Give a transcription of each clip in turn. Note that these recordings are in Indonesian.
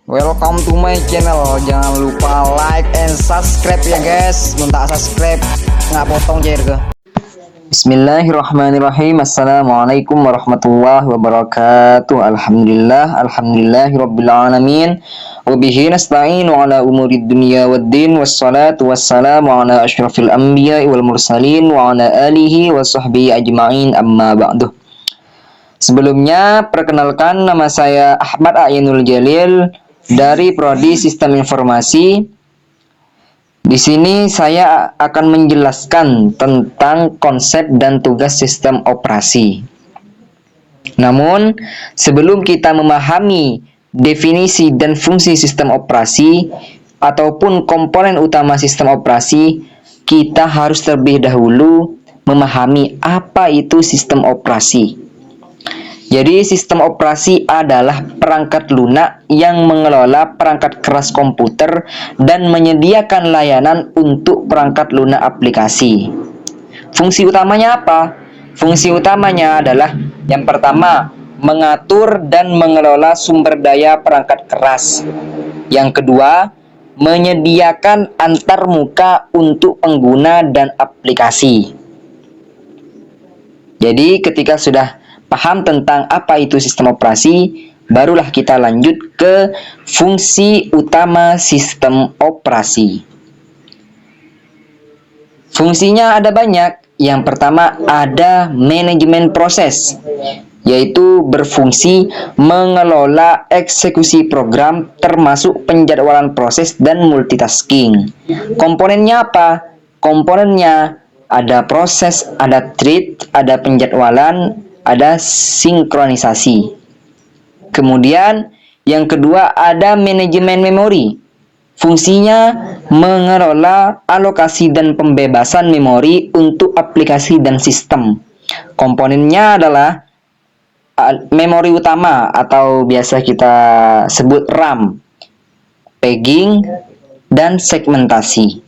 Welcome to my channel. Jangan lupa like and subscribe ya guys. Minta subscribe nggak potong cair ke. Bismillahirrahmanirrahim. Assalamualaikum warahmatullahi wabarakatuh. Alhamdulillahirabbil alamin. Wabihi nasta'inu ala umurid dunya waddin. Wassalatu wassalamu ala asyrafil anbiya'i wal mursalin wa ala alihi wa sahbihi ajma'in, amma ba'du. Sebelumnya, perkenalkan, nama saya Ahmad A'yinul Jalil dari Prodi Sistem Informasi. Di sini saya akan menjelaskan tentang konsep dan tugas sistem operasi. Namun, sebelum kita memahami definisi dan fungsi sistem operasi ataupun komponen utama sistem operasi, kita harus terlebih dahulu memahami apa itu sistem operasi. Jadi, sistem operasi adalah perangkat lunak yang mengelola perangkat keras komputer dan menyediakan layanan untuk perangkat lunak aplikasi. Fungsi utamanya apa? Fungsi utamanya adalah yang pertama, mengatur dan mengelola sumber daya perangkat keras. Yang kedua, menyediakan antarmuka untuk pengguna dan aplikasi. Jadi, ketika sudah paham tentang apa itu sistem operasi, barulah kita lanjut ke fungsi utama sistem operasi. Fungsinya ada banyak. Yang pertama ada manajemen proses, yaitu berfungsi mengelola eksekusi program termasuk penjadwalan proses dan multitasking. Komponennya apa? Komponennya ada proses, ada thread, ada penjadwalan, ada sinkronisasi. Kemudian yang kedua ada manajemen memori. Fungsinya mengelola alokasi dan pembebasan memori untuk aplikasi dan sistem. Komponennya adalah memori utama atau biasa kita sebut RAM, paging, dan segmentasi.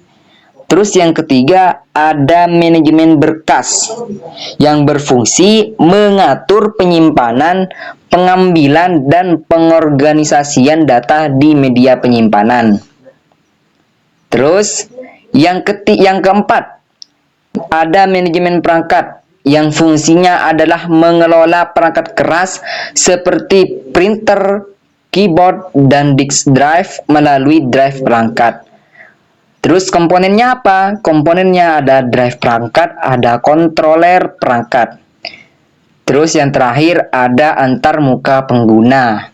Terus yang ketiga ada manajemen berkas yang berfungsi mengatur penyimpanan, pengambilan, dan pengorganisasian data di media penyimpanan. Terus yang keempat ada manajemen perangkat yang fungsinya adalah mengelola perangkat keras seperti printer, keyboard, dan disk drive melalui drive perangkat. Terus komponennya apa? Komponennya ada drive perangkat, ada controller perangkat. Terus yang terakhir ada antarmuka pengguna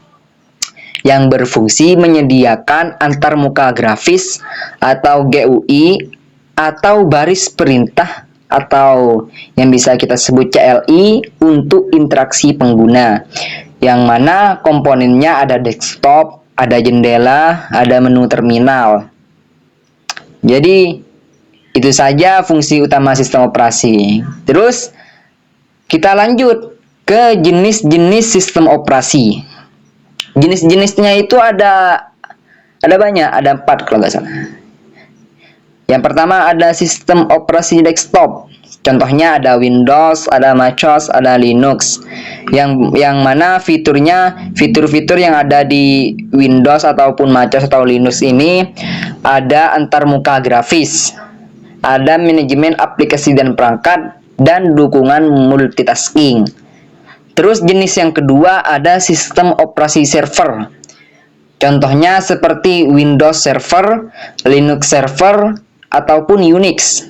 yang berfungsi menyediakan antarmuka grafis atau GUI atau baris perintah atau yang bisa kita sebut CLI untuk interaksi pengguna. Yang mana komponennya ada desktop, ada jendela, ada menu terminal. Jadi, itu saja fungsi utama sistem operasi. Terus, kita lanjut ke jenis-jenis sistem operasi. Jenis-jenisnya itu ada banyak, ada 4 kalau nggak salah. Yang pertama ada sistem operasi desktop. Contohnya ada Windows, ada MacOS, ada Linux. Yang mana fitur yang ada di Windows ataupun MacOS atau Linux ini ada antarmuka grafis, ada manajemen aplikasi dan perangkat, dan dukungan multitasking. Terus jenis yang kedua ada sistem operasi server. Contohnya seperti Windows Server, Linux Server, ataupun Unix.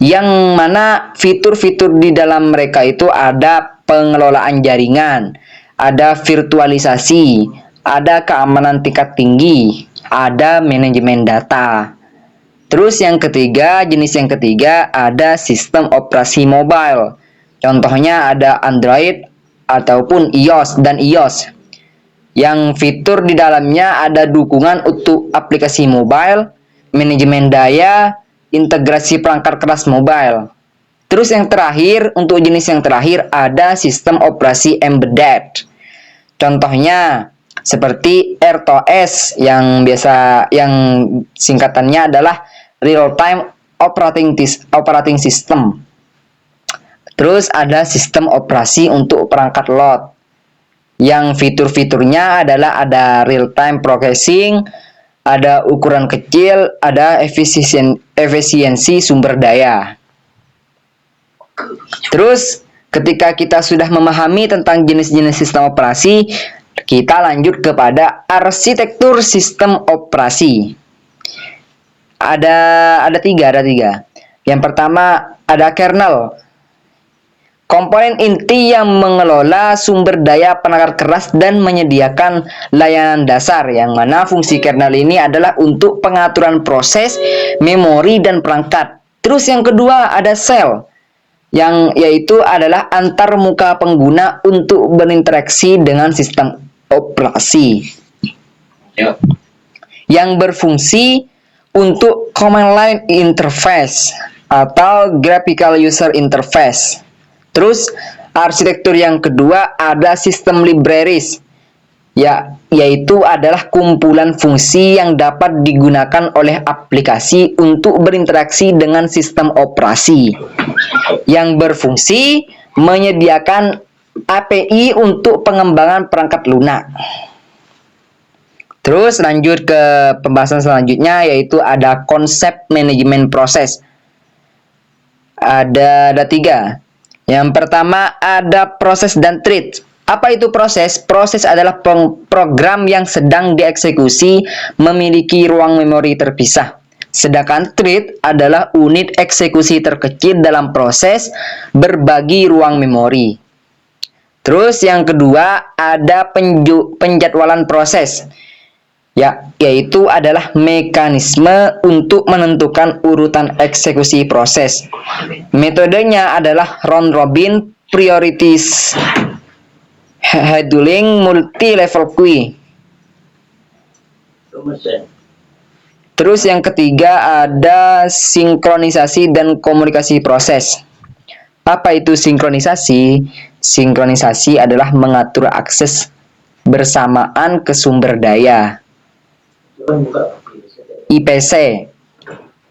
Yang mana fitur-fitur di dalam mereka itu ada pengelolaan jaringan, ada virtualisasi, ada keamanan tingkat tinggi, ada manajemen data. Terus jenis yang ketiga ada sistem operasi mobile. Contohnya ada Android ataupun iOS dan iOS. Yang fitur di dalamnya ada dukungan untuk aplikasi mobile, manajemen daya, integrasi perangkat keras mobile. Terus untuk jenis yang terakhir ada sistem operasi embedded. Contohnya seperti RTOS yang singkatannya adalah Real Time Operating System. Terus ada sistem operasi untuk perangkat load. Yang fitur-fiturnya adalah ada real time processing, ada ukuran kecil, ada efisiensi sumber daya. Terus ketika kita sudah memahami tentang jenis-jenis sistem operasi, kita lanjut kepada arsitektur sistem operasi. Ada tiga. Yang pertama ada kernel. Komponen inti yang mengelola sumber daya perangkat keras dan menyediakan layanan dasar, yang mana fungsi kernel ini adalah untuk pengaturan proses, memori, dan perangkat. Terus yang kedua ada sel, yang yaitu adalah antar muka pengguna untuk berinteraksi dengan sistem operasi. Yang berfungsi untuk command line interface atau graphical user interface. Terus arsitektur yang kedua ada sistem libraries, yaitu adalah kumpulan fungsi yang dapat digunakan oleh aplikasi untuk berinteraksi dengan sistem operasi, yang berfungsi menyediakan API untuk pengembangan perangkat lunak. Terus lanjut ke pembahasan selanjutnya, yaitu ada konsep manajemen proses. Ada tiga. Yang pertama ada proses dan thread. Apa itu proses? Proses adalah program yang sedang dieksekusi memiliki ruang memori terpisah. Sedangkan thread adalah unit eksekusi terkecil dalam proses berbagi ruang memori. Terus yang kedua ada penjadwalan proses. Yaitu adalah mekanisme untuk menentukan urutan eksekusi proses. Metodenya adalah round robin, priorities scheduling, multi level queue. Terus yang ketiga ada sinkronisasi dan komunikasi proses. Apa itu sinkronisasi? Sinkronisasi adalah mengatur akses bersamaan ke sumber daya. IPC,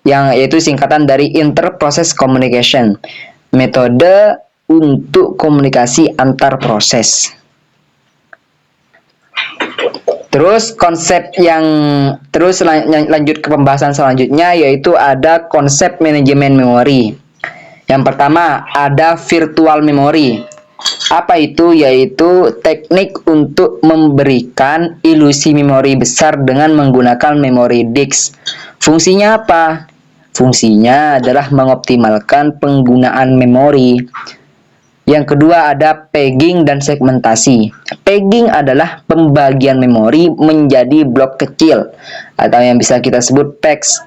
yang yaitu singkatan dari Inter-Process Communication, metode untuk komunikasi antar proses. Terus lanjut ke pembahasan selanjutnya, yaitu ada konsep manajemen memori. Yang pertama ada virtual memory. Apa itu? Yaitu teknik untuk memberikan ilusi memori besar dengan menggunakan memori disk. Fungsinya apa? Fungsinya adalah mengoptimalkan penggunaan memori. Yang kedua ada pegging dan segmentasi. Pegging adalah pembagian memori menjadi blok kecil atau yang bisa kita sebut pegs.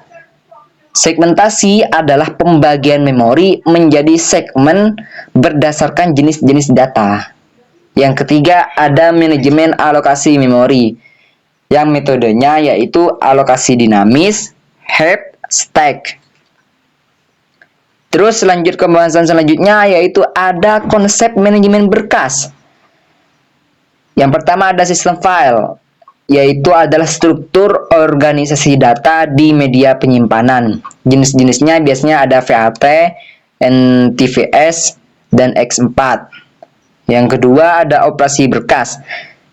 Segmentasi adalah pembagian memori menjadi segmen berdasarkan jenis-jenis data. Yang ketiga ada manajemen alokasi memori, yang metodenya yaitu alokasi dinamis, heap, stack. Terus lanjut ke pembahasan selanjutnya, yaitu ada konsep manajemen berkas. Yang pertama ada sistem file, yaitu adalah struktur organisasi data di media penyimpanan. Jenis-jenisnya biasanya ada VAT, NTFS, dan X4. Yang kedua ada operasi berkas,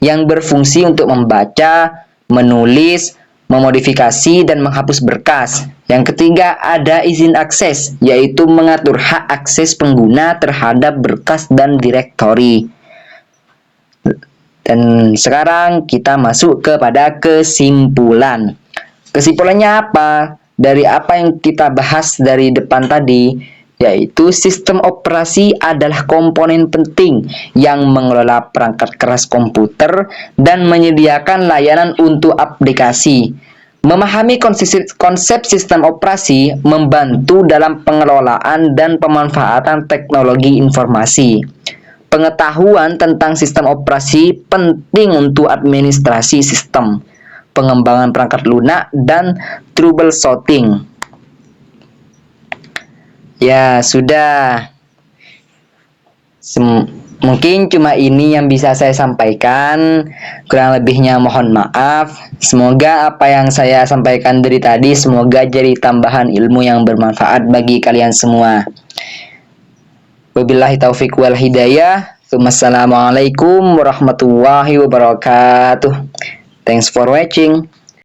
yang berfungsi untuk membaca, menulis, memodifikasi, dan menghapus berkas. Yang ketiga ada izin akses, yaitu mengatur hak akses pengguna terhadap berkas dan direktori. Dan sekarang kita masuk kepada kesimpulan. Kesimpulannya apa? Dari apa yang kita bahas dari depan tadi, yaitu sistem operasi adalah komponen penting yang mengelola perangkat keras komputer dan menyediakan layanan untuk aplikasi. Memahami konsep sistem operasi membantu dalam pengelolaan dan pemanfaatan teknologi informasi. Pengetahuan tentang sistem operasi penting untuk administrasi sistem, pengembangan perangkat lunak, dan troubleshooting. Ya, sudah. Mungkin cuma ini yang bisa saya sampaikan. Kurang lebihnya mohon maaf. Semoga apa yang saya sampaikan dari tadi semoga jadi tambahan ilmu yang bermanfaat bagi kalian semua. Wabillahi taufiq wal hidayah. Wassalamualaikum warahmatullahi wabarakatuh. Thanks for watching.